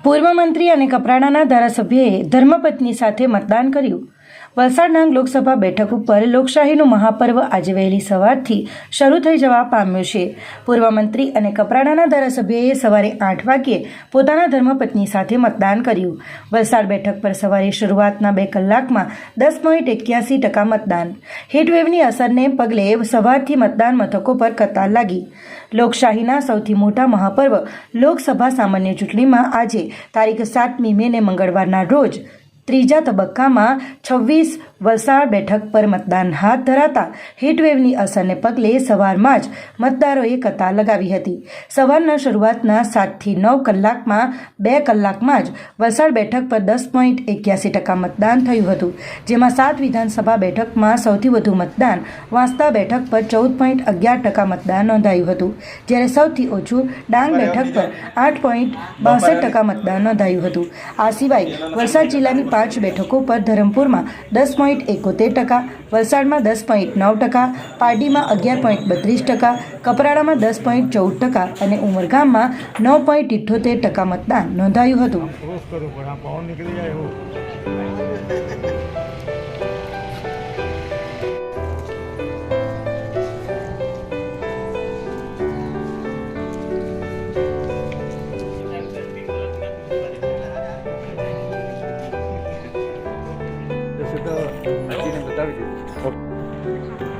પૂર્વ મંત્રી અને કપરાણાના ધારાસભ્યએ ધર્મપત્ની સાથે મતદાન કર્યું। વલસાડ ડાંગ લોકસભા બેઠક ઉપર લોકશાહીનું મહાપર્વ આજે વહેલી સવારથી શરૂ થઈ જવા પામ્યું છે। પૂર્વ મંત્રી અને કપરાણાના ધારાસભ્યએ સવારે 8 વાગ્યે પોતાના ધર્મપત્ની સાથે મતદાન કર્યું। વલસાડ બેઠક પર સવારે શરૂઆતના 2 કલાકમાં 10.81% મતદાન। હીટવેવની અસરને પગલે સવારથી મતદાન મથકો પર કતાર લાગી। લોકશાહીના સૌથી મોટા મહાપર્વ લોકસભા સામાન્ય ચૂંટણીમાં આજે તારીખ 7મી મેને મંગળવારના રોજ ત્રીજા તબક્કામાં 26 વલસાડ બેઠક પર મતદાન હાથ ધરાતા હીટવેવની અસરને પગલે સવારમાં જ મતદારોએ કતાર લગાવી હતી। સવારના શરૂઆતના 7 થી 9 કલાકમાં 2 કલાકમાં જ વલસાડ બેઠક પર 10.81% મતદાન થયું હતું, જેમાં 7 વિધાનસભા બેઠકમાં સૌથી વધુ મતદાન વાંસદા બેઠક પર 14.11% મતદાન નોંધાયું હતું, જ્યારે સૌથી ઓછું ડાંગ બેઠક પર 8.62% મતદાન નોંધાયું હતું। આ સિવાય વલસાડ જિલ્લાની 5 બેઠકો પર ધરમપુરમાં 10.71%, વલસાડમાં 10.9%, પારડીમાં 11.32%, કપરાડામાં 10.14% અને ઉમરગામમાં 9.78% મતદાન નોંધાયું હતું। તો બતાવી દીધું।